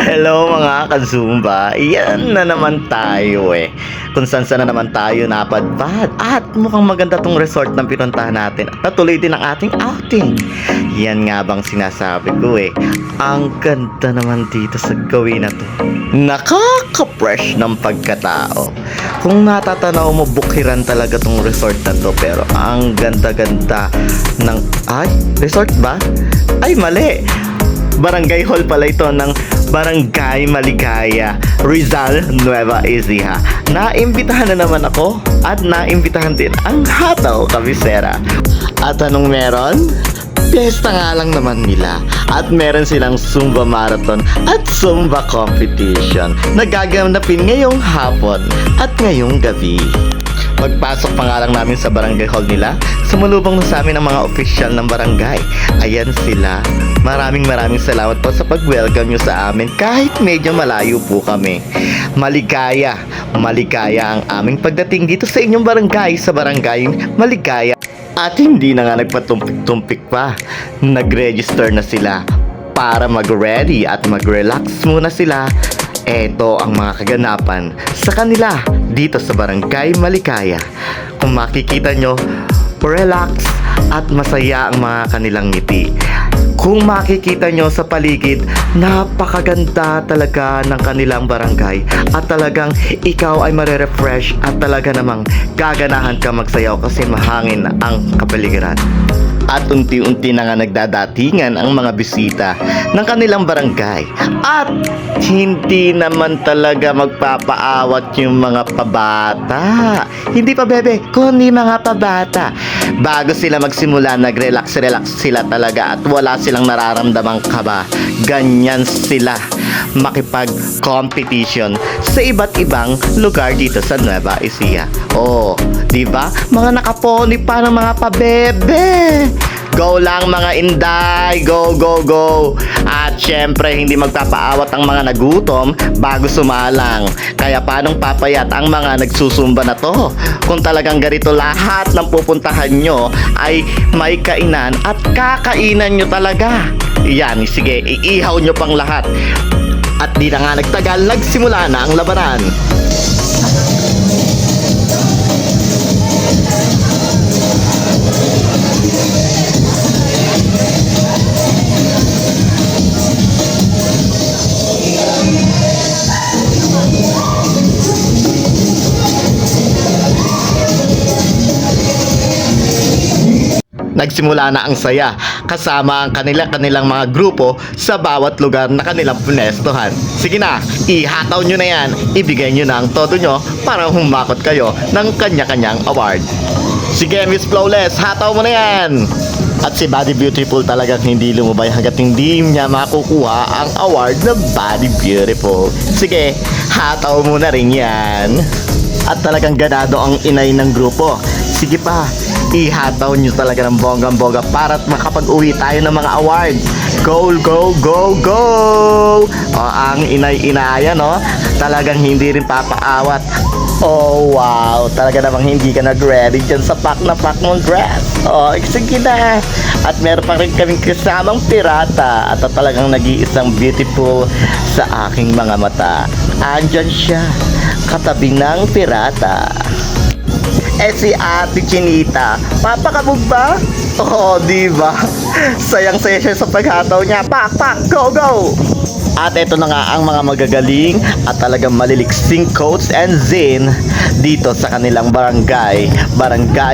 Hello mga kazumba, yan na naman tayo kung saan na naman tayo napadpad. At mukhang maganda tong resort ng pinuntahan natin. At natuloy din ang ating outing. Yan nga bang sinasabi ko ang ganda naman dito sa gawin na to. Nakaka-fresh ng pagkatao. Kung natatanaw mo, bukiran talaga tong resort na to. Pero ang ganda-ganda ng... Ay, resort ba? Ay, mali! Barangay Hall pala ito ng Barangay Maligaya, Rizal, Nueva Ecija. Naimbitahan na naman ako at naimbitahan din ang Hataw Kabisera. At anong meron? Piyesta nga lang naman nila. At meron silang Zumba Marathon at Zumba Competition na gaganapin ngayong hapon at ngayong gabi. Pagpasok pa nga lang namin sa barangay hall nila, sumalubong na sa amin ang mga opisyal ng barangay. Ayan sila. Maraming salamat po sa pag-welcome nyo sa amin kahit medyo malayo po kami. Maligaya ang aming pagdating dito sa inyong barangay, sa barangay Maligaya. At hindi na nga nagpatumpik-tumpik pa. Nag-register na sila para mag-ready at mag-relax muna sila. Eto ang mga kaganapan sa kanila dito sa Barangay Maligaya. Kung makikita nyo, relax at masaya ang mga kanilang ngiti. Kung makikita nyo sa paligid, napakaganda talaga ng kanilang barangay. At talagang ikaw ay marerefresh at talaga namang gaganahan ka magsayaw kasi mahangin ang kapaligiran. At unti-unti na nga nagdadatingan ang mga bisita ng kanilang barangay. At hindi naman talaga magpapaawat yung mga pabata. Hindi pa bebe, kundi mga pabata. Bago sila magsimula, nag-relax sila talaga at wala silang nararamdamang kaba. Ganyan sila makipag-competition sa iba't ibang lugar dito sa Nueva Ecija. Oh, di ba? Mga nakaponi pa ng mga pabebe. Go lang mga inday, go. At syempre hindi magpapaawat ang mga nagutom bago sumalang. Kaya paanong papayat ang mga nagsusumba na to? Kung talagang ganito lahat ng pupuntahan nyo ay may kainan at kakainan nyo talaga. Yan, sige, iihaw nyo pang lahat. At di na nga nagtagal, nagsimula na ang labanan. Nagsimula na ang saya kasama ang kanilang mga grupo sa bawat lugar na kanilang punestuhan. Sige na, ihataw nyo na yan, ibigay nyo na ang todo nyo para humakot kayo ng kanya-kanyang award. Sige Miss Flawless, hataw mo na yan! At si Body Beautiful talagang hindi lumubay hanggat hindi niya makukuha ang award na Body Beautiful. Sige, hataw mo na rin yan. At talagang ganado ang inay ng grupo. Sige pa, ihataw nyo talaga ng bonggang-bongga para makapag-uwi tayo ng mga award. Go! O, ang inay-inaya, no? Talagang hindi rin papaawat. Oh, wow! Talaga namang hindi ka nag-ready dyan sa pack na pack mong dress. Oh, sige na! At meron pa rin kaming kasamang pirata at talagang nag-iisang beautiful sa aking mga mata. Andyan siya, katabi ng pirata. Si Ate Chinita, papakabog ba? Oo, diba? Sayang-saya siya sa paghataw niya. Pak, go! At ito na nga ang mga magagaling at talagang maliliksing coach and Zin dito sa kanilang barangay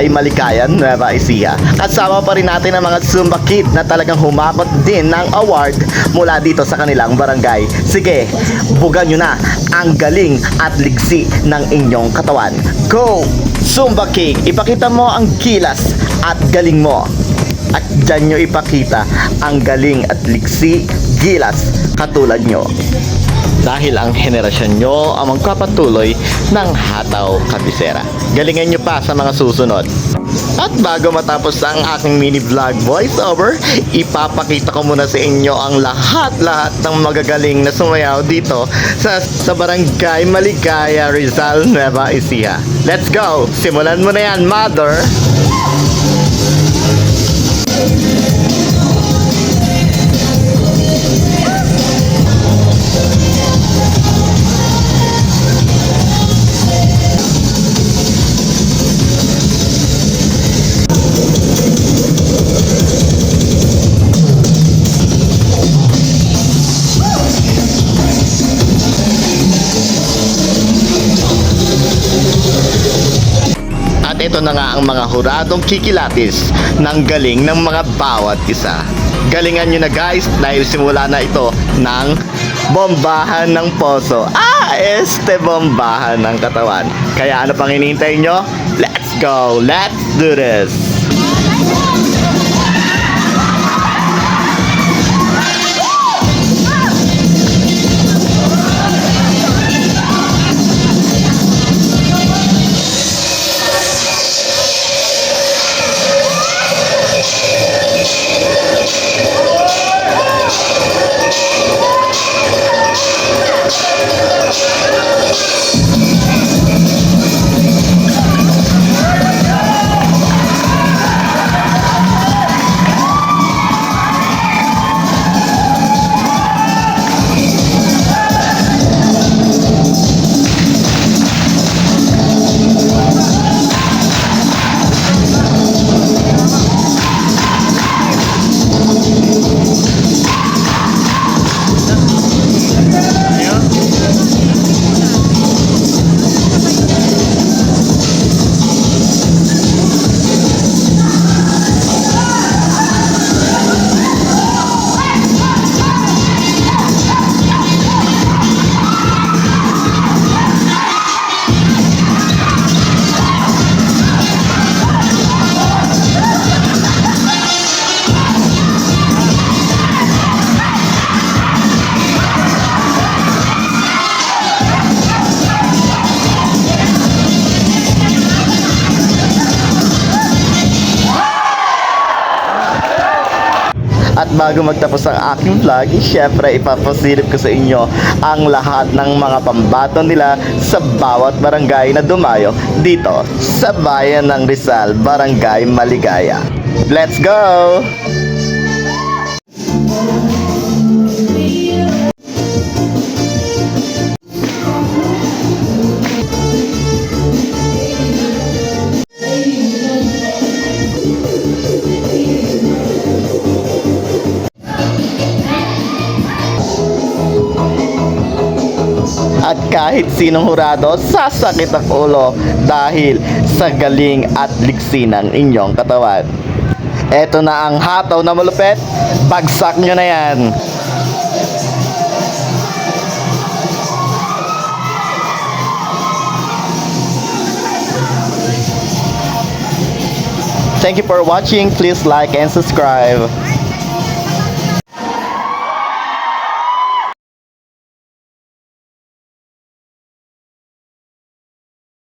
Maligaya, Nueva Ecija. Kasama pa rin natin ang mga Zumba Kid na talagang humakot din ng award mula dito sa kanilang barangay. Sige, bugan nyo na ang galing at ligsi ng inyong katawan. Go! Zumba King, ipakita mo ang gilas at galing mo. At dyan nyo ipakita ang galing at liksi, gilas katulad nyo. Dahil ang henerasyon nyo ang magpapatuloy ng Hataw Kabisera. Galingan nyo pa sa mga susunod. At bago matapos ang aking mini vlog voiceover, ipapakita ko muna sa inyo ang lahat ng magagaling na sumayaw dito sa Barangay Maligaya, Rizal, Nueva Ecija. Let's go! Simulan mo na yan, mother! Ito na nga ang mga huradong kikilatis ng galing ng mga bawat isa. Galingan nyo na guys dahil simula na ito ng bombahan ng poso. Bombahan ng katawan. Kaya ano pang hinihintay nyo? Let's go! Let's do this! At bago magtapos ang aking vlog, syempre ipapasilip ko sa inyo ang lahat ng mga pambaton nila sa bawat barangay na dumayo dito sa bayan ng Rizal, Barangay Maligaya. Let's go! At kahit sinong hurado, sasakit ang ulo dahil sa galing at liksi ng inyong katawan. Eto na ang hataw na malupet, bagsak nyo na yan. Thank you for watching. Please like and subscribe.